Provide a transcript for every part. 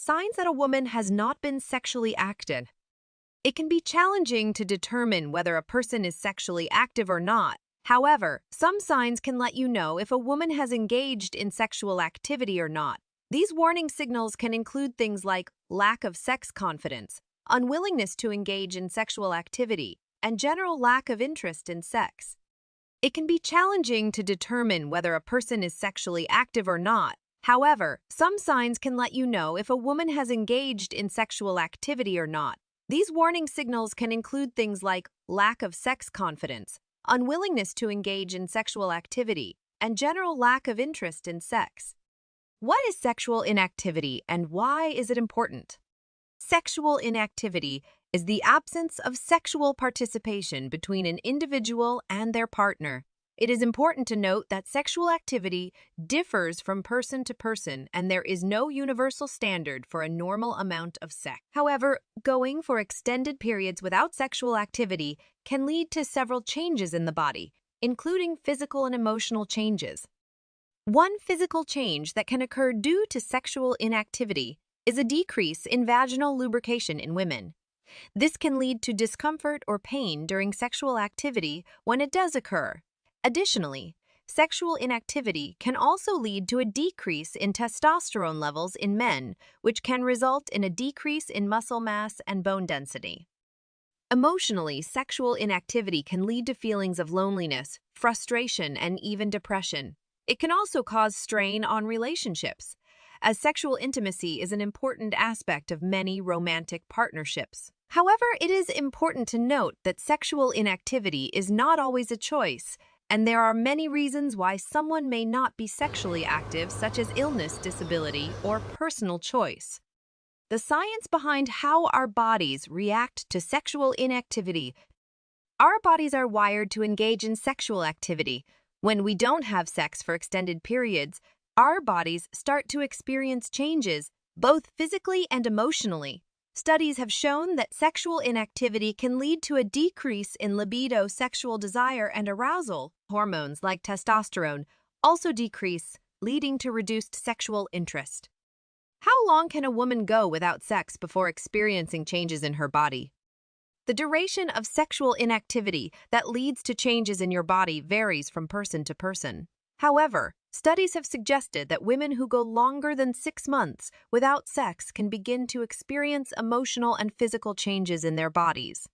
Signs that a woman has not been sexually active. It can be challenging to determine whether a person is sexually active or not. However, some signs can let you know if a woman has engaged in sexual activity or not. These warning signals can include things like lack of sex confidence, unwillingness to engage in sexual activity, and general lack of interest in sex. It can be challenging to determine whether a person is sexually active or not. However, some signs can let you know if a woman has engaged in sexual activity or not. These warning signals can include things like lack of sex confidence, unwillingness to engage in sexual activity, and general lack of interest in sex. What is sexual inactivity and why is it important? Sexual inactivity is the absence of sexual participation between an individual and their partner. It is important to note that sexual activity differs from person to person and there is no universal standard for a normal amount of sex. However, going for extended periods without sexual activity can lead to several changes in the body, including physical and emotional changes. One physical change that can occur due to sexual inactivity is a decrease in vaginal lubrication in women. This can lead to discomfort or pain during sexual activity when it does occur. Additionally, sexual inactivity can also lead to a decrease in testosterone levels in men, which can result in a decrease in muscle mass and bone density. Emotionally, sexual inactivity can lead to feelings of loneliness, frustration, and even depression. It can also cause strain on relationships, as sexual intimacy is an important aspect of many romantic partnerships. However, it is important to note that sexual inactivity is not always a choice, and there are many reasons why someone may not be sexually active, such as illness, disability, or personal choice. The science behind how our bodies react to sexual inactivity. Our bodies are wired to engage in sexual activity. When we don't have sex for extended periods, our bodies start to experience changes, both physically and emotionally. Studies have shown that sexual inactivity can lead to a decrease in libido, sexual desire, and arousal. Hormones like testosterone also decrease, leading to reduced sexual interest. How long can a woman go without sex before experiencing changes in her body? The duration of sexual inactivity that leads to changes in your body varies from person to person. However, studies have suggested that women who go longer than 6 months without sex can begin to experience emotional and physical changes in their bodies.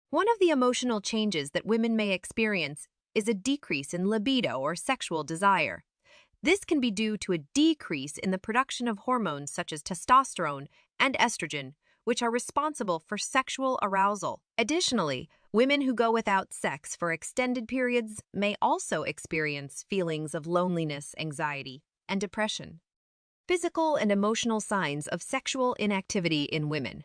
One of the emotional changes that women may experience is a decrease in libido or sexual desire. This can be due to a decrease in the production of hormones such as testosterone and estrogen, which are responsible for sexual arousal. Additionally, women who go without sex for extended periods may also experience feelings of loneliness, anxiety, and depression. Physical and emotional signs of sexual inactivity in women.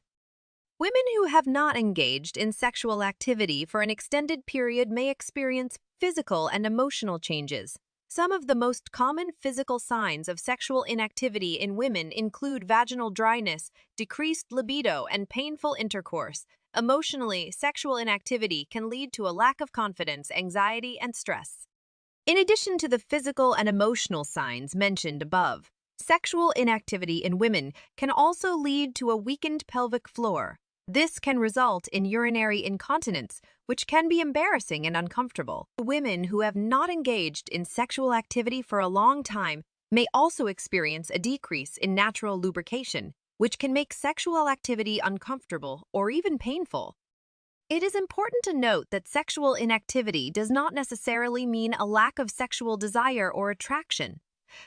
Women who have not engaged in sexual activity for an extended period may experience physical and emotional changes. Some of the most common physical signs of sexual inactivity in women include vaginal dryness, decreased libido, and painful intercourse. Emotionally, sexual inactivity can lead to a lack of confidence, anxiety, and stress. In addition to the physical and emotional signs mentioned above, sexual inactivity in women can also lead to a weakened pelvic floor. This can result in urinary incontinence, which can be embarrassing and uncomfortable. Women who have not engaged in sexual activity for a long time may also experience a decrease in natural lubrication, which can make sexual activity uncomfortable or even painful. It is important to note that sexual inactivity does not necessarily mean a lack of sexual desire or attraction.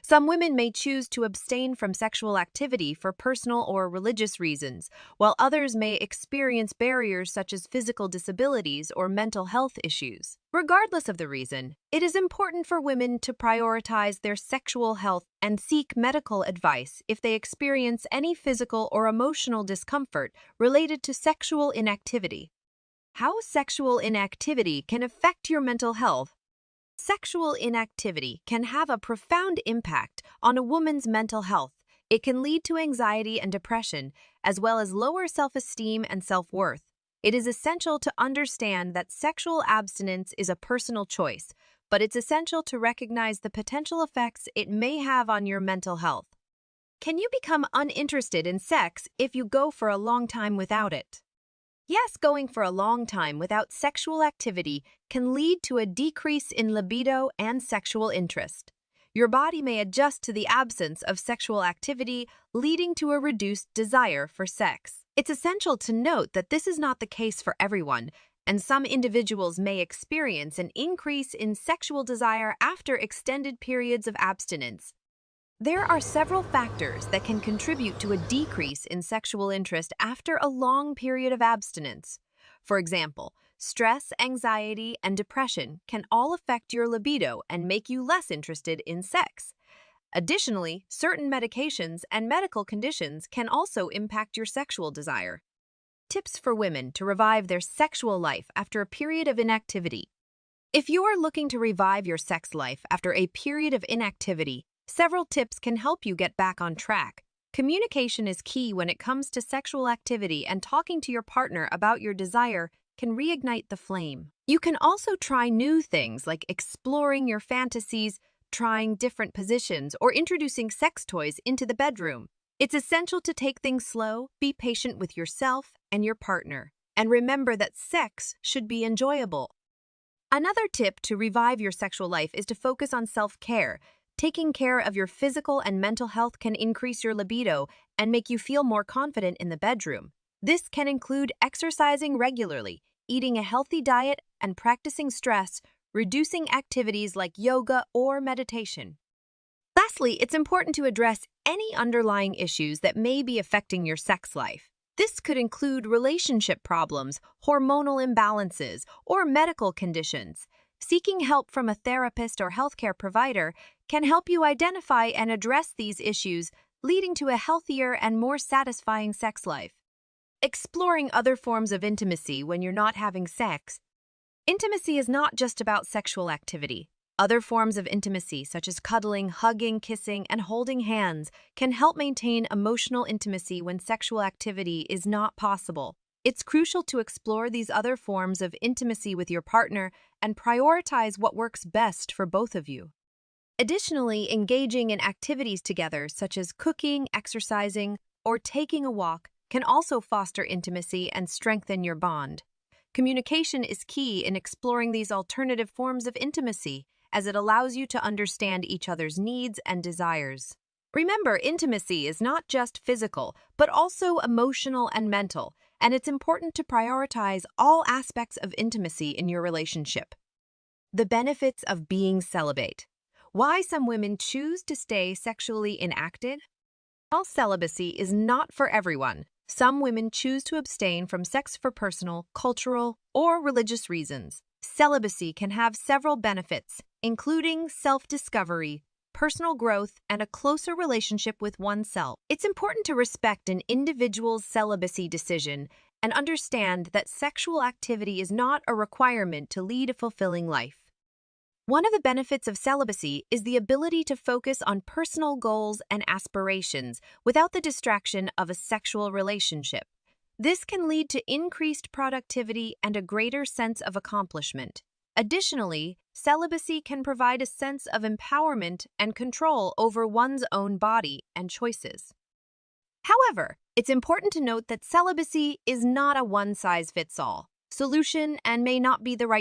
Some women may choose to abstain from sexual activity for personal or religious reasons, while others may experience barriers such as physical disabilities or mental health issues. Regardless of the reason, it is important for women to prioritize their sexual health and seek medical advice if they experience any physical or emotional discomfort related to sexual inactivity. How sexual inactivity can affect your mental health. Sexual inactivity can have a profound impact on a woman's mental health. It can lead to anxiety and depression, as well as lower self-esteem and self-worth. It is essential to understand that sexual abstinence is a personal choice, but it's essential to recognize the potential effects it may have on your mental health. Can you become uninterested in sex if you go for a long time without it? Yes, going for a long time without sexual activity can lead to a decrease in libido and sexual interest. Your body may adjust to the absence of sexual activity, leading to a reduced desire for sex. It's essential to note that this is not the case for everyone, and some individuals may experience an increase in sexual desire after extended periods of abstinence. There are several factors that can contribute to a decrease in sexual interest after a long period of abstinence. For example, stress, anxiety, and depression can all affect your libido and make you less interested in sex. Additionally, certain medications and medical conditions can also impact your sexual desire. Tips for women to revive their sexual life after a period of inactivity. If you are looking to revive your sex life after a period of inactivity, several tips can help you get back on track. Communication is key when it comes to sexual activity, and talking to your partner about your desire can reignite the flame. You can also try new things like exploring your fantasies, trying different positions, or introducing sex toys into the bedroom. It's essential to take things slow, be patient with yourself and your partner, and remember that sex should be enjoyable. Another tip to revive your sexual life is to focus on self-care. Taking care of your physical and mental health can increase your libido and make you feel more confident in the bedroom. This can include exercising regularly, eating a healthy diet, and practicing stress, reducing activities like yoga or meditation. Lastly, it's important to address any underlying issues that may be affecting your sex life. This could include relationship problems, hormonal imbalances, or medical conditions. Seeking help from a therapist or healthcare provider can help you identify and address these issues, leading to a healthier and more satisfying sex life. Exploring other forms of intimacy when you're not having sex. Intimacy is not just about sexual activity. Other forms of intimacy, such as cuddling, hugging, kissing, and holding hands, can help maintain emotional intimacy when sexual activity is not possible. It's crucial to explore these other forms of intimacy with your partner and prioritize what works best for both of you. Additionally, engaging in activities together, such as cooking, exercising, or taking a walk, can also foster intimacy and strengthen your bond. Communication is key in exploring these alternative forms of intimacy, as it allows you to understand each other's needs and desires. Remember, intimacy is not just physical, but also emotional and mental, and it's important to prioritize all aspects of intimacy in your relationship. The benefits of being celibate. Why some women choose to stay sexually inactive? While celibacy is not for everyone, some women choose to abstain from sex for personal, cultural, or religious reasons. Celibacy can have several benefits, including self-discovery, personal growth, and a closer relationship with oneself. It's important to respect an individual's celibacy decision and understand that sexual activity is not a requirement to lead a fulfilling life. One of the benefits of celibacy is the ability to focus on personal goals and aspirations without the distraction of a sexual relationship. This can lead to increased productivity and a greater sense of accomplishment. Additionally, celibacy can provide a sense of empowerment and control over one's own body and choices. However, it's important to note that celibacy is not a one-size-fits-all solution and may not be the right